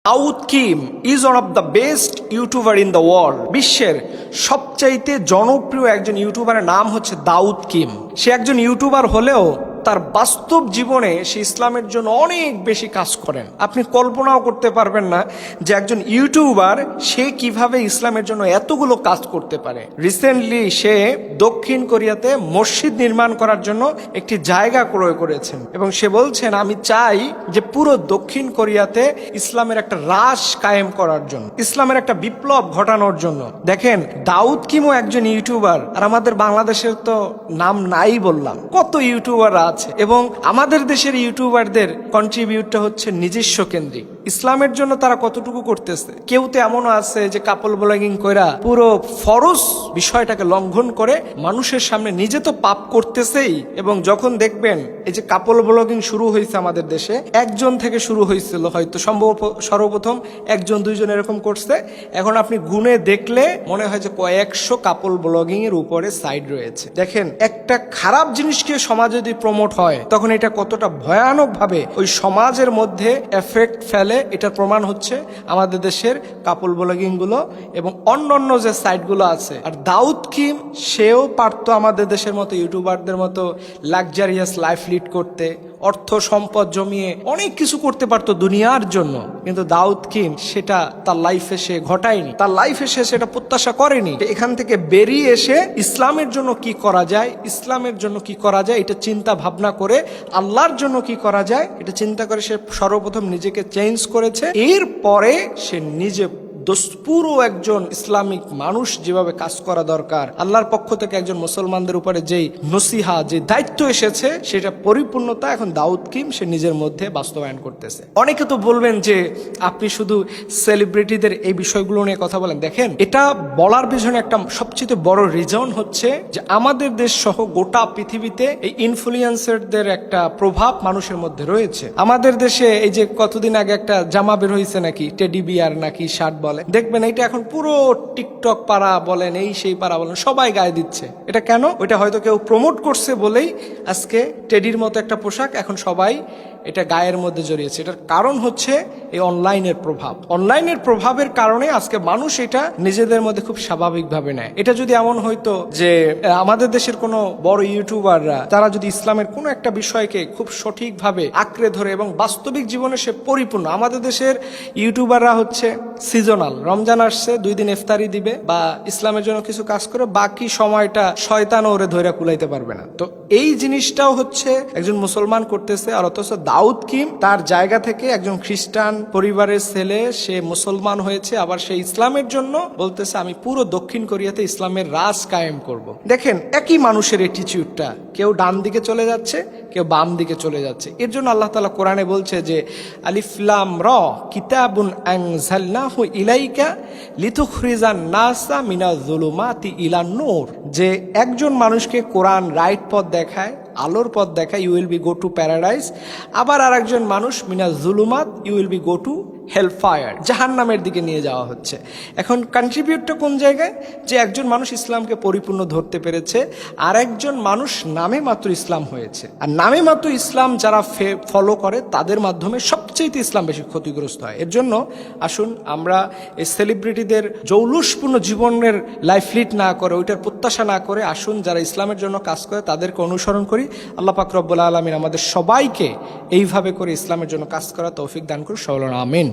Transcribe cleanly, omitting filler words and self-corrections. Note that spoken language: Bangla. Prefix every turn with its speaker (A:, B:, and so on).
A: Daud Kim is one of the best YouTuber in the world. বিশ্বের সবচাইতে জনপ্রিয় একজন ইউটিউবারের নাম হচ্ছে দাউদ কিম। সে একজন ইউটিউবার হলেও তার বাস্তব জীবনে সে ইসলামের জন্য অনেক বেশি কাজ করেন। আপনি কল্পনাও করতে পারবেন না যে একজন ইউটিউবার সে কিভাবে ইসলামের জন্য এতগুলো কাজ করতে পারে। রিসেন্টলি সে দক্ষিণ কোরিয়াতে মসজিদ নির্মাণ করার জন্য একটি জায়গা ক্রয় করেছেন এবং সে বলছেন, আমি চাই যে পুরো দক্ষিণ কোরিয়াতে ইসলামের একটা রাশ কায়েম করার জন্য, ইসলামের একটা বিপ্লব ঘটানোর জন্য। দেখেন, দাউদ কিমও একজন ইউটিউবার, আর আমাদের বাংলাদেশের তো নাম নাই বললাম, কত ইউটিউবাররা আছে। এবং আমাদের দেশের ইউটিউবারদের কন্ট্রিবিউটটা হচ্ছে নিজস্ব কেন্দ্রিক। ইসলামের জন্য তারা কতটুকু করতেছে। কেউ তো এমনও আছে যে কাপল ব্লগিং কইরা পুরো ফরজ বিষয়টাকে লঙ্ঘন করে মানুষের সামনে নিজে তো পাপ করতেছেই, এবং যখন দেখবেন এই যে কাপল ব্লগিং শুরু হয়েছে আমাদের দেশে, একজন থেকে শুরু হয়েছিল, হয়তো সর্বপ্রথম একজন দুইজন এরকম করছে। এখন আপনি গুনে দেখলে মনে হয় যে কয়েকশো কাপল ব্লগিং এর উপরে সাইট রয়েছে। দেখেন, একটা খারাপ জিনিসকে সমাজে যদি প্রমোট হয় তখন এটা কতটা ভয়ানক ভাবে ওই সমাজের মধ্যে এফেক্ট ফেলে, এটার প্রমাণ হচ্ছে আমাদের দেশের কাপল ব্লগিং গুলো এবং অন্যান্য যে সাইটগুলো আছে। আর দাউদ কিম সেও পারতো আমাদের দেশের মতো ইউটিউবারদের মতো লাক্সারিয়াস লাইফ লিড করতে, অর্থ সম্পদ জমিয়ে অনেক কিছু করতে পারতো দুনিয়ার জন্য, কিন্তু দাউদ কিম সেটা তার লাইফে সে ঘটায়নি, তার লাইফে সে সেটা প্রত্যাশা করেনি। এখান থেকে বেরিয়ে এসে ইসলামের জন্য কি করা যায়, ইসলামের জন্য কি করা যায় এটা চিন্তা ভাবনা করে, আল্লাহর জন্য কি করা যায় এটা চিন্তা করে সে সর্বপ্রথম নিজেকে চেঞ্জ করেছে। এরপরে সে নিজে পুরো একজন ইসলামিক মানুষ যেভাবে কাজ করা দরকার, আল্লাহর পক্ষ থেকে একজন মুসলমানদের উপরে যেই নসিহা, যে দায়িত্ব এসেছে, সেটা পরিপূর্ণতা এখন দাউদ কিম সে নিজের মধ্যে বাস্তবায়ন করতেছে। অনেকে তো বলবেন যে আপনি শুধু সেলিব্রিটিদের এই বিষয়গুলো নিয়ে কথা বলেন। দেখেন, এটা বলার পিছনে একটা সবচেয়ে বড় রিজন হচ্ছে যে আমাদের দেশ সহ গোটা পৃথিবীতে এই ইনফ্লুয়েন্সারদের একটা প্রভাব মানুষের মধ্যে রয়েছে। আমাদের দেশে এই যে কতদিন আগে একটা জামা বের হয়েছে নাকি, টেডি বিয়ার নাকি শার্ট বলে, দেখবেন এটা এখন পুরো টিকটক পাড়া বলেন, এই সেই পাড়া বলেন, সবাই গায়ে দিচ্ছে। এটা কেন? ওইটা হয়তো কেউ প্রমোট করছে বলেই আজকে টেডির মতো একটা পোশাক এখন সবাই এটা গায়ের মধ্যে জড়িয়েছে। এটার কারণ হচ্ছে এই অনলাইনের প্রভাব। অনলাইনের প্রভাবের কারণে আজকে মানুষ এটা নিজেদের মধ্যে খুব স্বাভাবিকভাবে নেয়। এটা যদি এমন হইতো যে আমাদের দেশের কোনো বড় ইউটিউবাররা তারা যদি ইসলামের কোনো একটা বিষয়কে খুব সঠিকভাবে আঁকড়ে ধরে এবং বাস্তবিক জীবনে সে পরিপূর্ণ, আমাদের দেশের ইউটিউবাররা হচ্ছে সিজনাল, রমজান আসছে 2 দিন ইফতারি দিবে বা ইসলামের জন্য কিছু কাজ করে, বাকি সময়টা শয়তান ওরে ধইরা কুলাইতে পারবে না। তো এই জিনিসটাও হচ্ছে একজন মুসলমান করতেছে, আর অথচ দাউদ কিম তার জায়গা থেকে একজন খ্রিস্টান পরিবারের ছেলে, সে মুসলমান হয়েছে, আবার সে ইসলামের জন্য বলতেছে আমি পুরো দক্ষিণ কোরিয়াতে ইসলামের রাজ কায়েম করব। দেখেন, একই মানুষের অ্যাটিটিউডটা, কেউ ডান দিকে চলে যাচ্ছে, কেউ বাম দিকে চলে যাচ্ছে। এর জন্য আল্লাহ তাআলা কোরআনে বলছে যে আলিফ লাম র কিতাবুন আনজালনাহু ইলাইকা লিতুখরিজান নাসা মিনাজ যুলুমাতি ইলান নূর, যে একজন মানুষকে কোরআন রাইট পথ দেখায়, আলোর পথ দেখায়, you will be go to paradise. আবার আর একজন মানুষ মিনাজ যুলুমাত, you will be go to hell fire, জাহান্নামের দিকে নিয়ে যাওয়া হচ্ছে। এখন কন্ট্রিবিউটটা কোন জায়গায়? যে একজন মানুষ ইসলামকে পরিপূর্ণ ধরতে পেরেছে, আর একজন মানুষ নামে মাত্র ইসলাম হয়েছে। আর নামে মাত্র ইসলাম যারা ফলো করে তাদের মাধ্যমে সবচেয়ে ইসলাম বেশি ক্ষতিগ্রস্ত হয়। এর জন্য আসুন আমরা এই সেলিব্রিটিদের জৌলুসপূর্ণ জীবনের লাইফ লিড না করে, ওইটার প্রত্যাশা না করে, আসুন যারা ইসলামের জন্য কাজ করে তাদেরকে অনুসরণ করি। আল্লাহ পাক রব্বুল আলামিন আমাদের সবাইকে এইভাবে করে ইসলামের জন্য কাজ করা তৌফিক দান করুন। সকলে আমিন।